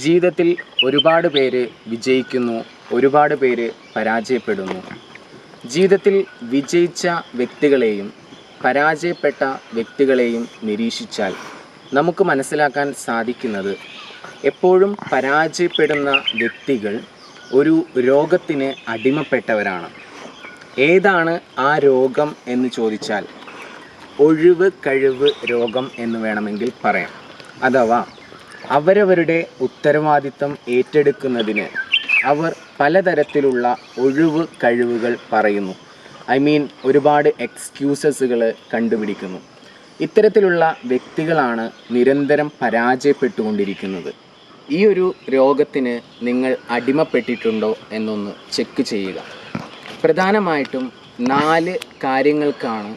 ജീവിതത്തിൽ ഒരുപാട് പേര് വിജയിക്കുന്നു, ഒരുപാട് പേര് പരാജയപ്പെടുന്നു. ജീവിതത്തിൽ വിജയിച്ച വ്യക്തികളെയും പരാജയപ്പെട്ട വ്യക്തികളെയും നിരീക്ഷിച്ചാൽ നമുക്ക് മനസ്സിലാക്കാൻ സാധിക്കുന്നത്, എപ്പോഴും പരാജയപ്പെടുന്ന വ്യക്തികൾ ഒരു രോഗത്തിന് അടിമപ്പെട്ടവരാണ്. ഏതാണ് ആ രോഗം എന്ന് ചോദിച്ചാൽ ഒഴിവ് കഴിവ് രോഗം എന്ന് വേണമെങ്കിൽ പറയാം. അഥവാ അവരവരുടെ ഉത്തരവാദിത്തം ഏറ്റെടുക്കുന്നതിന് അവർ പലതരത്തിലുള്ള ഒഴിവ് കഴിവുകൾ പറയുന്നു. ഒരുപാട് എക്സ്ക്യൂസസുകൾ കണ്ടുപിടിക്കുന്നു. ഇത്തരത്തിലുള്ള വ്യക്തികളാണ് നിരന്തരം പരാജയപ്പെട്ടുകൊണ്ടിരിക്കുന്നത്. ഈ ഒരു രോഗത്തിന് നിങ്ങൾ അടിമപ്പെട്ടിട്ടുണ്ടോ എന്നൊന്ന് ചെക്ക് ചെയ്യുക. പ്രധാനമായിട്ടും 4 കാര്യങ്ങൾക്കാണ്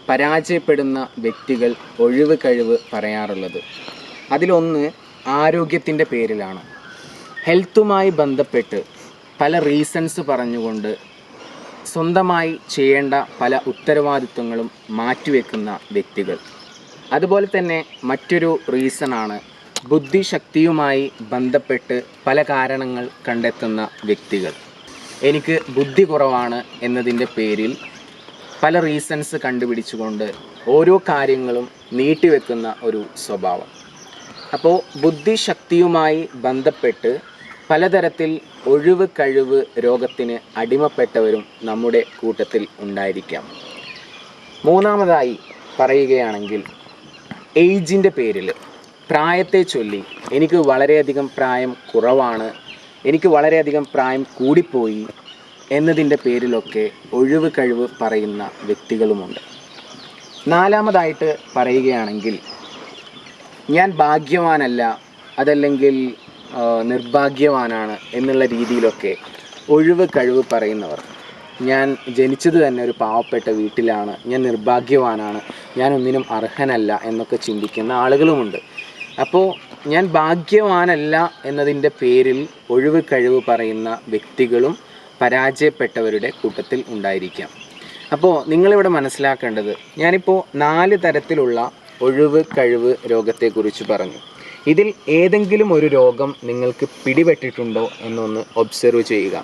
പരാജയപ്പെടുന്ന വ്യക്തികൾ ഒഴിവ് കഴിവ് പറയാറുള്ളത്. അതിലൊന്ന് ആരോഗ്യത്തിൻ്റെ പേരിലാണ്. ഹെൽത്തുമായി ബന്ധപ്പെട്ട് പല റീസൺസ് പറഞ്ഞുകൊണ്ട് സ്വന്തമായി ചെയ്യേണ്ട പല ഉത്തരവാദിത്വങ്ങളും മാറ്റിവെക്കുന്ന വ്യക്തികൾ. അതുപോലെ തന്നെ മറ്റൊരു റീസണാണ് ബുദ്ധിശക്തിയുമായി ബന്ധപ്പെട്ട് പല കാരണങ്ങൾ കണ്ടെത്തുന്ന വ്യക്തികൾ. എനിക്ക് ബുദ്ധി കുറവാണ് എന്നതിൻ്റെ പേരിൽ പല റീസൺസ് കണ്ടുപിടിച്ചുകൊണ്ട് ഓരോ കാര്യങ്ങളും നീട്ടിവെക്കുന്ന ഒരു സ്വഭാവം. അപ്പോൾ ബുദ്ധിശക്തിയുമായി ബന്ധപ്പെട്ട് പലതരത്തിൽ ഒഴിവ് കഴിവ് രോഗത്തിന് അടിമപ്പെട്ടവരും നമ്മുടെ കൂട്ടത്തിൽ ഉണ്ടായിരിക്കാം. മൂന്നാമതായി പറയുകയാണെങ്കിൽ ഏജിൻ്റെ പേരിൽ, പ്രായത്തെ ചൊല്ലി എനിക്ക് വളരെയധികം പ്രായം കുറവാണ്, എനിക്ക് വളരെയധികം പ്രായം കൂടിപ്പോയി എന്നതിൻ്റെ പേരിലൊക്കെ ഒഴിവ് കഴിവ് പറയുന്ന വ്യക്തികളുമുണ്ട്. നാലാമതായിട്ട് പറയുകയാണെങ്കിൽ ഞാൻ ഭാഗ്യവാനല്ല, അതല്ലെങ്കിൽ നിർഭാഗ്യവാനാണ് എന്നുള്ള രീതിയിലൊക്കെ ഒഴിവ് കഴിവ് പറയുന്നവർ. ഞാൻ ജനിച്ചത് തന്നെ ഒരു പാവപ്പെട്ട വീട്ടിലാണ്, ഞാൻ നിർഭാഗ്യവാനാണ്, ഞാൻ ഒന്നിനും അർഹനല്ല എന്നൊക്കെ ചിന്തിക്കുന്ന ആളുകളുമുണ്ട്. അപ്പോൾ ഞാൻ ഭാഗ്യവാനല്ല എന്നതിൻ്റെ പേരിൽ ഒഴിവ് കഴിവ് പറയുന്ന വ്യക്തികളും പരാജയപ്പെട്ടവരുടെ കൂട്ടത്തിൽ ഉണ്ടായിരിക്കാം. അപ്പോൾ നിങ്ങളിവിടെ മനസ്സിലാക്കേണ്ടത്, ഞാനിപ്പോൾ 4 തരത്തിലുള്ള ഒഴിവ് കഴിവ് രോഗത്തെക്കുറിച്ച് പറഞ്ഞു. ഇതിൽ ഏതെങ്കിലും ഒരു രോഗം നിങ്ങൾക്ക് പിടിപെട്ടിട്ടുണ്ടോ എന്നൊന്ന് ഒബ്സർവ് ചെയ്യുക.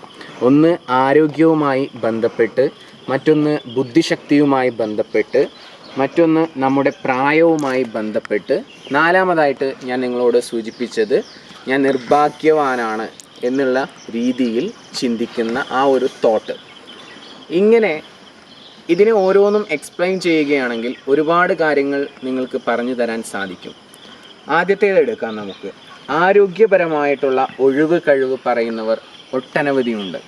ഒന്ന് ആരോഗ്യവുമായി ബന്ധപ്പെട്ട്, മറ്റൊന്ന് ബുദ്ധിശക്തിയുമായി ബന്ധപ്പെട്ട്, മറ്റൊന്ന് നമ്മുടെ പ്രായവുമായി ബന്ധപ്പെട്ട്, നാലാമതായിട്ട് ഞാൻ നിങ്ങളോട് സൂചിപ്പിച്ചത് ഞാൻ നിർഭാഗ്യവാനാണ് എന്നുള്ള രീതിയിൽ ചിന്തിക്കുന്ന ആ ഒരു തോട്ട്. ഇങ്ങനെ ഇതിനെ ഓരോന്നും എക്സ്പ്ലെയിൻ ചെയ്യുകയാണെങ്കിൽ ഒരുപാട് കാര്യങ്ങൾ നിങ്ങൾക്ക് പറഞ്ഞു തരാൻ സാധിക്കും. ആദ്യത്തേത് എടുക്കാം നമുക്ക്. ആരോഗ്യപരമായിട്ടുള്ള ഒഴിവ് കഴിവ് പറയുന്നവർ ഒട്ടനവധിയുണ്ട്.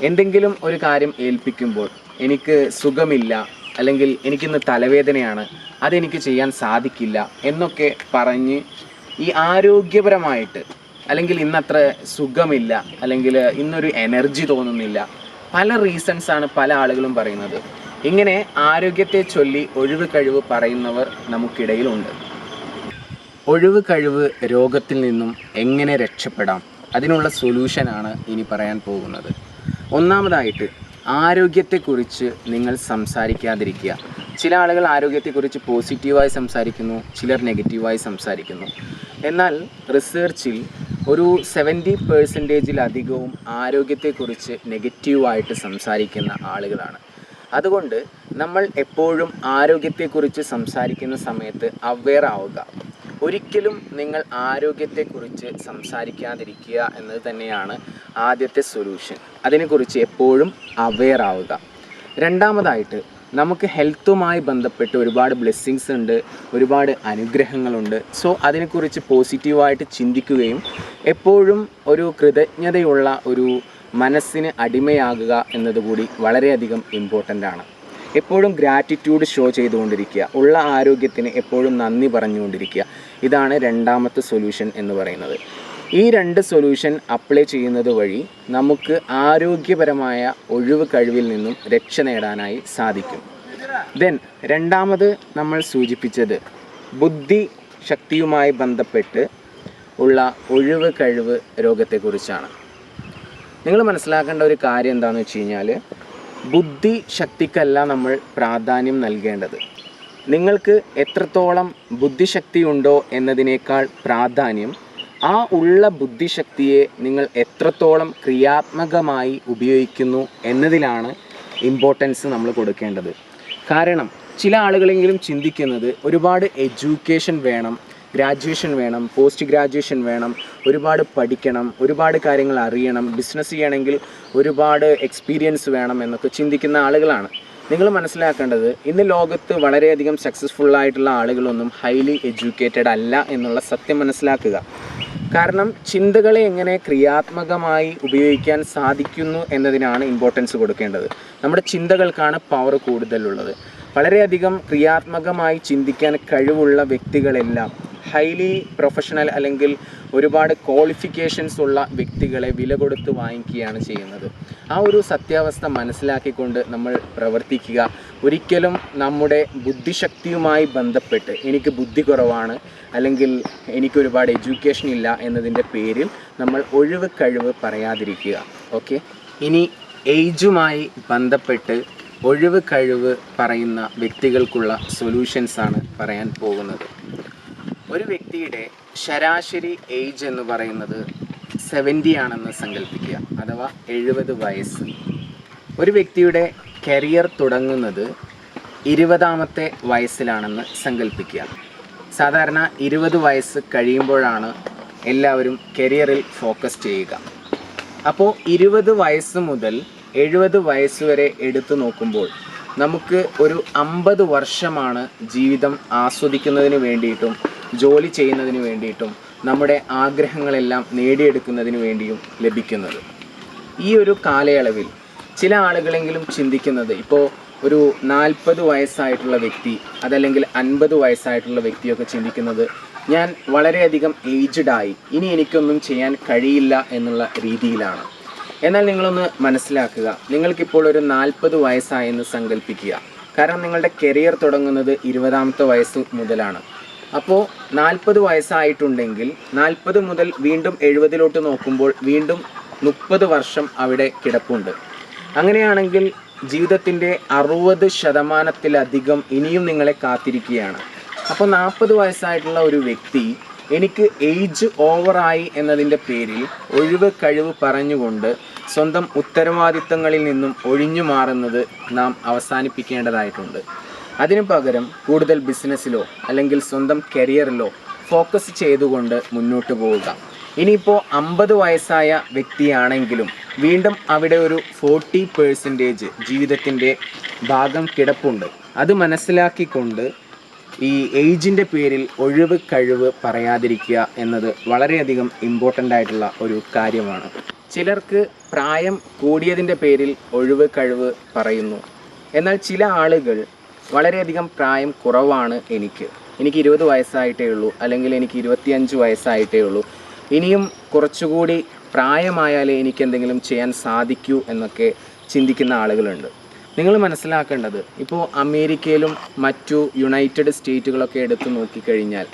എന്തെങ്കിലും ഒരു കാര്യം ഏൽപ്പിക്കുമ്പോൾ എനിക്ക് സുഖമില്ല, അല്ലെങ്കിൽ എനിക്കിന്ന് തലവേദനയാണ്, അതെനിക്ക് ചെയ്യാൻ സാധിക്കില്ല എന്നൊക്കെ പറഞ്ഞ് ഈ ആരോഗ്യപരമായിട്ട്, അല്ലെങ്കിൽ ഇന്നത്ര സുഖമില്ല, അല്ലെങ്കിൽ ഇന്നൊരു എനർജി തോന്നുന്നില്ല, പല റീസൺസാണ് പല ആളുകളും പറയുന്നത്. ഇങ്ങനെ ആരോഗ്യത്തെ ചൊല്ലി ഒഴിവ് കഴിവ് പറയുന്നവർ നമുക്കിടയിലുണ്ട്. ഒഴിവ് കഴിവ് രോഗത്തിൽ നിന്നും എങ്ങനെ രക്ഷപ്പെടാം, അതിനുള്ള സൊല്യൂഷനാണ് ഇനി പറയാൻ പോകുന്നത്. ഒന്നാമതായിട്ട് ആരോഗ്യത്തെക്കുറിച്ച് നിങ്ങൾ സംസാരിക്കാതിരിക്കുക. ചില ആളുകൾ ആരോഗ്യത്തെക്കുറിച്ച് പോസിറ്റീവായി സംസാരിക്കുന്നു, ചിലർ നെഗറ്റീവായി സംസാരിക്കുന്നു. എന്നാൽ റിസർച്ചിൽ ഒരു 70% ആരോഗ്യത്തെക്കുറിച്ച് നെഗറ്റീവായിട്ട് സംസാരിക്കുന്ന ആളുകളാണ്. അതുകൊണ്ട് നമ്മൾ എപ്പോഴും ആരോഗ്യത്തെക്കുറിച്ച് സംസാരിക്കുന്ന സമയത്ത് അവെയർ ആവുക. ഒരിക്കലും നിങ്ങൾ ആരോഗ്യത്തെക്കുറിച്ച് സംസാരിക്കാതിരിക്കുക എന്നത് തന്നെയാണ് ആദ്യത്തെ സൊല്യൂഷൻ. അതിനെക്കുറിച്ച് എപ്പോഴും അവെയർ ആവുക. രണ്ടാമതായിട്ട് നമുക്ക് ഹെൽത്തുമായി ബന്ധപ്പെട്ട് ഒരുപാട് ബ്ലെസ്സിങ്സ് ഉണ്ട്, ഒരുപാട് അനുഗ്രഹങ്ങളുണ്ട്. സോ അതിനെക്കുറിച്ച് പോസിറ്റീവായിട്ട് ചിന്തിക്കുകയും എപ്പോഴും ഒരു കൃതജ്ഞതയുള്ള ഒരു മനസ്സിന് അടിമയാകുക എന്നതുകൂടി വളരെയധികം ഇമ്പോർട്ടൻ്റ് ആണ്. എപ്പോഴും ഗ്രാറ്റിറ്റ്യൂഡ് ഷോ ചെയ്തുകൊണ്ടിരിക്കുക, ഉള്ള ആരോഗ്യത്തിന് എപ്പോഴും നന്ദി പറഞ്ഞുകൊണ്ടിരിക്കുക. ഇതാണ് രണ്ടാമത്തെ സൊല്യൂഷൻ എന്ന് പറയുന്നത്. ഈ 2 സൊല്യൂഷൻ അപ്ലൈ ചെയ്യുന്നത് വഴി നമുക്ക് ആരോഗ്യപരമായ ഒഴിവ് കഴിവിൽ നിന്നും രക്ഷ നേടാനായി സാധിക്കും. ദെൻ രണ്ടാമത് നമ്മൾ സൂചിപ്പിച്ചത് ബുദ്ധി ശക്തിയുമായി ബന്ധപ്പെട്ട് ഉള്ള ഒഴിവ് കഴിവ് രോഗത്തെക്കുറിച്ചാണ്. നിങ്ങൾ മനസ്സിലാക്കേണ്ട ഒരു കാര്യം എന്താണെന്ന് വെച്ച് കഴിഞ്ഞാൽ, ബുദ്ധി ശക്തിക്കല്ല നമ്മൾ പ്രാധാന്യം നൽകേണ്ടത്. നിങ്ങൾക്ക് എത്രത്തോളം ബുദ്ധിശക്തി ഉണ്ടോ എന്നതിനേക്കാൾ പ്രാധാന്യം ആ ഉള്ള ബുദ്ധിശക്തിയെ നിങ്ങൾ എത്രത്തോളം ക്രിയാത്മകമായി ഉപയോഗിക്കുന്നു എന്നതിലാണ് ഇമ്പോർട്ടൻസ് നമ്മൾ കൊടുക്കേണ്ടത്. കാരണം ചില ആളുകളെങ്കിലും ചിന്തിക്കുന്നത് ഒരുപാട് എഡ്യൂക്കേഷൻ വേണം, ഗ്രാജുവേഷൻ വേണം, പോസ്റ്റ് ഗ്രാജുവേഷൻ വേണം, ഒരുപാട് പഠിക്കണം, ഒരുപാട് കാര്യങ്ങൾ അറിയണം, ബിസിനസ് ചെയ്യണമെങ്കിൽ ഒരുപാട് എക്സ്പീരിയൻസ് വേണം എന്നൊക്കെ ചിന്തിക്കുന്ന ആളുകളാണ്. നിങ്ങൾ മനസ്സിലാക്കേണ്ടത് ഇന്ന് ലോകത്ത് വളരെയധികം സക്സസ്ഫുള്ളായിട്ടുള്ള ആളുകളൊന്നും ഹൈലി എഡ്യൂക്കേറ്റഡ് അല്ല എന്നുള്ള സത്യം മനസ്സിലാക്കുക. കാരണം ചിന്തകളെ എങ്ങനെ ക്രിയാത്മകമായി ഉപയോഗിക്കാൻ സാധിക്കുന്നു എന്നതിനാണ് ഇമ്പോർട്ടൻസ് കൊടുക്കേണ്ടത്. നമ്മുടെ ചിന്തകൾക്കാണ് പവർ കൂടുതലുള്ളത്. വളരെയധികം ക്രിയാത്മകമായി ചിന്തിക്കാൻ കഴിവുള്ള വ്യക്തികളെല്ലാം ഹൈലി പ്രൊഫഷണൽ അല്ലെങ്കിൽ ഒരുപാട് ക്വാളിഫിക്കേഷൻസ് ഉള്ള വ്യക്തികളെ വില കൊടുത്ത് വാങ്ങിക്കുകയാണ് ചെയ്യുന്നത്. ആ ഒരു സത്യാവസ്ഥ മനസ്സിലാക്കിക്കൊണ്ട് നമ്മൾ പ്രവർത്തിക്കുക. ഒരിക്കലും നമ്മുടെ ബുദ്ധിശക്തിയുമായി ബന്ധപ്പെട്ട് എനിക്ക് ബുദ്ധി കുറവാണ് അല്ലെങ്കിൽ എനിക്ക് ഒരുപാട് എഡ്യൂക്കേഷൻ ഇല്ല എന്നതിൻ്റെ പേരിൽ നമ്മൾ ഒഴിവ് കഴിവ് പറയാതിരിക്കുക. ഓക്കെ, ഇനി ഏജുമായി ബന്ധപ്പെട്ട് ഒഴിവ് കഴിവ് പറയുന്ന വ്യക്തികൾക്കുള്ള സൊല്യൂഷൻസാണ് പറയാൻ പോകുന്നത്. ഒരു വ്യക്തിയുടെ ശരാശരി ഏജ് എന്ന് പറയുന്നത് 70 ആണെന്ന് സങ്കല്പിക്കുക, അഥവാ 70 വയസ്സ്. ഒരു വ്യക്തിയുടെ കരിയർ തുടങ്ങുന്നത് 20ാമത്തെ വയസ്സിലാണെന്ന് സങ്കല്പിക്കുക. സാധാരണ 20 വയസ്സ് കഴിയുമ്പോഴാണ് എല്ലാവരും കരിയറിൽ ഫോക്കസ് ചെയ്യുക. അപ്പോൾ 20 വയസ്സ് മുതൽ 70 വയസ്സ് വരെ എടുത്തു നോക്കുമ്പോൾ നമുക്ക് ഒരു 50 വർഷമാണ് ജീവിതം ആസ്വദിക്കുന്നതിന് വേണ്ടിയിട്ടും ജോലി ചെയ്യുന്നതിന് വേണ്ടിയിട്ടും നമ്മുടെ ആഗ്രഹങ്ങളെല്ലാം നേടിയെടുക്കുന്നതിന് വേണ്ടിയും ലഭിക്കുന്നത്. ഈ ഒരു കാലയളവിൽ ചില ആളുകളെങ്കിലും ചിന്തിക്കുന്നത്, ഇപ്പോൾ ഒരു 40 വയസ്സായിട്ടുള്ള വ്യക്തി അതല്ലെങ്കിൽ 50 വയസ്സായിട്ടുള്ള വ്യക്തിയൊക്കെ ചിന്തിക്കുന്നത്, ഞാൻ വളരെയധികം ഏജ്ഡായി, ഇനി എനിക്കൊന്നും ചെയ്യാൻ കഴിയില്ല എന്നുള്ള രീതിയിലാണ്. എന്നാൽ നിങ്ങളൊന്ന് മനസ്സിലാക്കുക, നിങ്ങൾക്കിപ്പോൾ ഒരു 40 വയസ്സായെന്ന് സങ്കല്പിക്കുക. കാരണം നിങ്ങളുടെ കരിയർ തുടങ്ങുന്നത് 20ാമത്തെ വയസ്സ് മുതലാണ്. അപ്പോൾ 40 വയസ്സായിട്ടുണ്ടെങ്കിൽ 40 മുതൽ വീണ്ടും 70ലോട്ട് നോക്കുമ്പോൾ വീണ്ടും 30 വർഷം അവിടെ കിടപ്പുണ്ട്. അങ്ങനെയാണെങ്കിൽ ജീവിതത്തിൻ്റെ 60% ഇനിയും നിങ്ങളെ കാത്തിരിക്കുകയാണ്. അപ്പോൾ 40 വയസ്സായിട്ടുള്ള ഒരു വ്യക്തി എനിക്ക് ഏജ് ഓവറായി എന്നതിൻ്റെ പേരിൽ ഒഴിവ് കഴിവ് പറഞ്ഞുകൊണ്ട് സ്വന്തം ഉത്തരവാദിത്തങ്ങളിൽ നിന്നും ഒഴിഞ്ഞു മാറുന്നത് നാം അവസാനിപ്പിക്കേണ്ടതായിട്ടുണ്ട്. അതിനു പകരം കൂടുതൽ ബിസിനസ്സിലോ അല്ലെങ്കിൽ സ്വന്തം കരിയറിലോ ഫോക്കസ് ചെയ്തുകൊണ്ട് മുന്നോട്ട് പോവുക. ഇനിയിപ്പോൾ 50 വയസ്സായ വ്യക്തിയാണെങ്കിലും വീണ്ടും അവിടെ ഒരു 40% ജീവിതത്തിൻ്റെ ഭാഗം കിടപ്പുണ്ട്. അത് മനസ്സിലാക്കിക്കൊണ്ട് ഈ ഏജിൻ്റെ പേരിൽ ഒഴിവ് കഴിവ് പറയാതിരിക്കുക എന്നത് വളരെയധികം ഇമ്പോർട്ടൻ്റ് ആയിട്ടുള്ള ഒരു കാര്യമാണ്. ചിലർക്ക് പ്രായം കൂടിയതിൻ്റെ പേരിൽ ഒഴിവ് കഴിവ് പറയുന്നു. എന്നാൽ ചില ആളുകൾ വളരെയധികം പ്രായം കുറവാണ്, എനിക്ക് 20 വയസ്സായിട്ടേ ഉള്ളൂ, അല്ലെങ്കിൽ എനിക്ക് 25 വയസ്സായിട്ടേ ഉള്ളൂ, ഇനിയും കുറച്ചുകൂടി പ്രായമായാലേ എനിക്ക് എന്തെങ്കിലും ചെയ്യാൻ സാധിക്കൂ എന്നൊക്കെ ചിന്തിക്കുന്ന ആളുകളുണ്ട്. നിങ്ങൾ മനസ്സിലാക്കേണ്ടത്, ഇപ്പോൾ അമേരിക്കയിലും മറ്റു യുണൈറ്റഡ് സ്റ്റേറ്റുകളൊക്കെ എടുത്തു നോക്കിക്കഴിഞ്ഞാൽ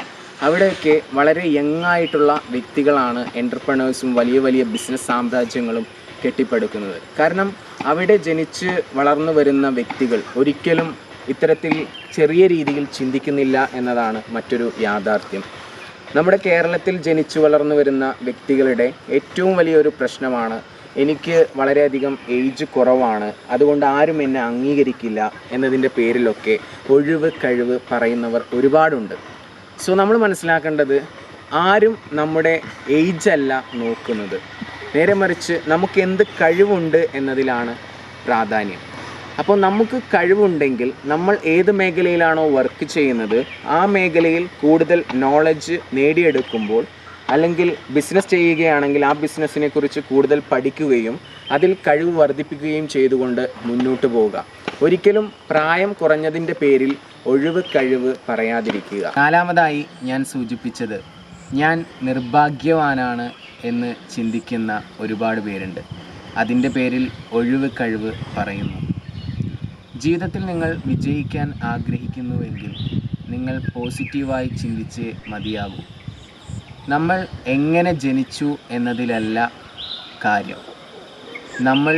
അവിടെയൊക്കെ വളരെ യങ്ങായിട്ടുള്ള വ്യക്തികളാണ് എൻ്റർപ്രണേഴ്സും വലിയ വലിയ ബിസിനസ് സാമ്രാജ്യങ്ങളും കെട്ടിപ്പടുക്കുന്നത്. കാരണം അവിടെ ജനിച്ച് വളർന്നു വരുന്ന വ്യക്തികൾ ഒരിക്കലും ഇത്തരത്തിൽ ചെറിയ രീതിയിൽ ചിന്തിക്കുന്നില്ല എന്നതാണ് മറ്റൊരു യാഥാർത്ഥ്യം. നമ്മുടെ കേരളത്തിൽ ജനിച്ചു വളർന്നു വരുന്ന വ്യക്തികളുടെ ഏറ്റവും വലിയൊരു പ്രശ്നമാണ്, എനിക്ക് വളരെയധികം ഏജ് കുറവാണ്, അതുകൊണ്ട് ആരും എന്നെ അംഗീകരിക്കില്ല എന്നതിൻ്റെ പേരിലൊക്കെ ഒഴിവ് കഴിവ് പറയുന്നവർ ഒരുപാടുണ്ട്. സോ നമ്മൾ മനസ്സിലാക്കേണ്ടത്, ആരും നമ്മുടെ ഏജല്ല നോക്കുന്നത്, നേരെ മറിച്ച് നമുക്ക് എന്ത് കഴിവുണ്ട് എന്നതിലാണ് പ്രാധാന്യം. അപ്പോൾ നമുക്ക് കഴിവുണ്ടെങ്കിൽ നമ്മൾ ഏത് മേഖലയിലാണോ വർക്ക് ചെയ്യുന്നത് ആ മേഖലയിൽ കൂടുതൽ നോളജ് നേടിയെടുക്കുമ്പോൾ, അല്ലെങ്കിൽ ബിസിനസ് ചെയ്യുകയാണെങ്കിൽ ആ ബിസിനസ്സിനെ കുറിച്ച് കൂടുതൽ പഠിക്കുകയും അതിൽ കഴിവ് വർദ്ധിപ്പിക്കുകയും ചെയ്തുകൊണ്ട് മുന്നോട്ട് പോവുക. ഒരിക്കലും പ്രായം കുറഞ്ഞതിൻ്റെ പേരിൽ ഒഴിവ് കഴിവ് പറയാതിരിക്കുക. നാലാമതായി ഞാൻ സൂചിപ്പിച്ചത്, ഞാൻ നിർഭാഗ്യവാനാണ് എന്ന് ചിന്തിക്കുന്ന ഒരുപാട് പേരുണ്ട്. അതിൻ്റെ പേരിൽ ഒഴിവ് കഴിവ് പറയുന്നു. ജീവിതത്തിൽ നിങ്ങൾ വിജയിക്കാൻ ആഗ്രഹിക്കുന്നുവെങ്കിൽ നിങ്ങൾ പോസിറ്റീവായി ചിന്തിച്ച് മതിയാകൂ. നമ്മൾ എങ്ങനെ ജനിച്ചു എന്നതിലല്ല കാര്യം, നമ്മൾ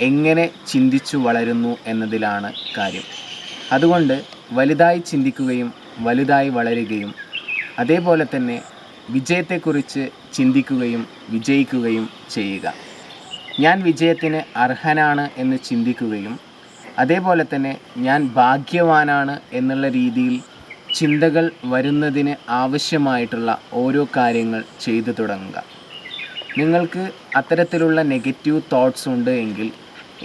എങ്ങനെ ചിന്തിച്ചു വളരുന്നു എന്നതിലാണ് കാര്യം. അതുകൊണ്ട് വലുതായി ചിന്തിക്കുകയും വലുതായി വളരുകയും അതേപോലെ തന്നെ വിജയത്തെക്കുറിച്ച് ചിന്തിക്കുകയും വിജയിക്കുകയും ചെയ്യുക. ഞാൻ വിജയത്തിന് അർഹനാണ് എന്ന് ചിന്തിക്കുകയും അതേപോലെ തന്നെ ഞാൻ ഭാഗ്യവാനാണ് എന്നുള്ള രീതിയിൽ ചിന്തകൾ വരുന്നതിന് ആവശ്യമായിട്ടുള്ള ഓരോ കാര്യങ്ങൾ ചെയ്തു തുടങ്ങുക. നിങ്ങൾക്ക് അത്തരത്തിലുള്ള നെഗറ്റീവ് തോട്ട്സ് ഉണ്ട് എങ്കിൽ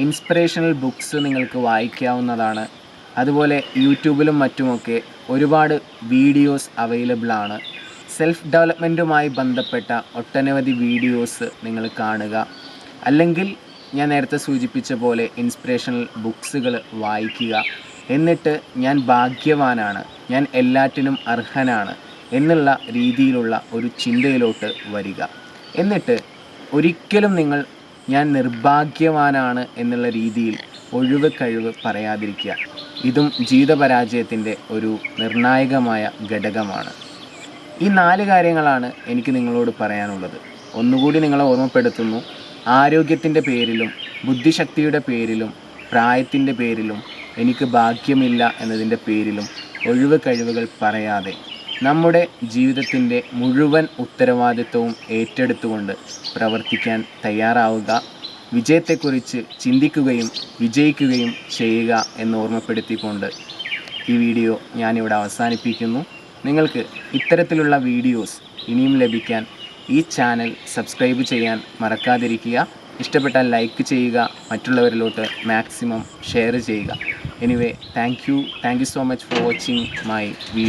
ഇൻസ്പിറേഷണൽ ബുക്സ് നിങ്ങൾക്ക് വായിക്കാവുന്നതാണ്. അതുപോലെ യൂട്യൂബിലും മറ്റുമൊക്കെ ഒരുപാട് വീഡിയോസ് അവൈലബിൾ ആണ്. സെൽഫ് ഡെവലപ്മെൻറ്റുമായി ബന്ധപ്പെട്ട ഒട്ടനവധി വീഡിയോസ് നിങ്ങൾ കാണുക. അല്ലെങ്കിൽ ഞാൻ നേരത്തെ സൂചിപ്പിച്ച പോലെ ഇൻസ്പിറേഷണൽ ബുക്സുകൾ വായിക്കുക. എന്നിട്ട് ഞാൻ ഭാഗ്യവാനാണ്, ഞാൻ എല്ലാറ്റിനും അർഹനാണ് എന്നുള്ള രീതിയിലുള്ള ഒരു ചിന്തയിലോട്ട് വരിക. എന്നിട്ട് ഒരിക്കലും നിങ്ങൾ ഞാൻ നിർഭാഗ്യവാനാണ് എന്നുള്ള രീതിയിൽ ഒഴിവ് കഴിവ് പറയാതിരിക്കുക. ഇതും ജീവിതപരാജയത്തിൻ്റെ ഒരു നിർണായകമായ ഘടകമാണ്. ഈ 4 കാര്യങ്ങളാണ് എനിക്ക് നിങ്ങളോട് പറയാനുള്ളത്. ഒന്നുകൂടി നിങ്ങളെ ഓർമ്മപ്പെടുത്തുന്നു. ആരോഗ്യത്തിൻ്റെ പേരിലും ബുദ്ധിശക്തിയുടെ പേരിലും പ്രായത്തിൻ്റെ പേരിലും എനിക്ക് ഭാഗ്യമില്ല എന്നതിൻ്റെ പേരിലും ഒഴിവ് കഴിവുകൾ പറയാതെ നമ്മുടെ ജീവിതത്തിൻ്റെ മുഴുവൻ ഉത്തരവാദിത്വവും ഏറ്റെടുത്തുകൊണ്ട് പ്രവർത്തിക്കാൻ തയ്യാറാവുക. വിജയത്തെക്കുറിച്ച് ചിന്തിക്കുകയും വിജയിക്കുകയും ചെയ്യുക എന്ന് ഓർമ്മപ്പെടുത്തിക്കൊണ്ട് ഈ വീഡിയോ ഞാനിവിടെ അവസാനിപ്പിക്കുന്നു. നിങ്ങൾക്ക് ഇത്തരത്തിലുള്ള വീഡിയോസ് ഇനിയും ലഭിക്കാൻ ഈ ചാനൽ സബ്സ്ക്രൈബ് ചെയ്യാൻ മറക്കാതിരിക്കുക. ഇഷ്ടപ്പെട്ടാൽ ലൈക്ക് ചെയ്യുക, മറ്റുള്ളവരിലോട്ട് മാക്സിമം ഷെയർ ചെയ്യുക. Anyway, thank you so much for watching my video.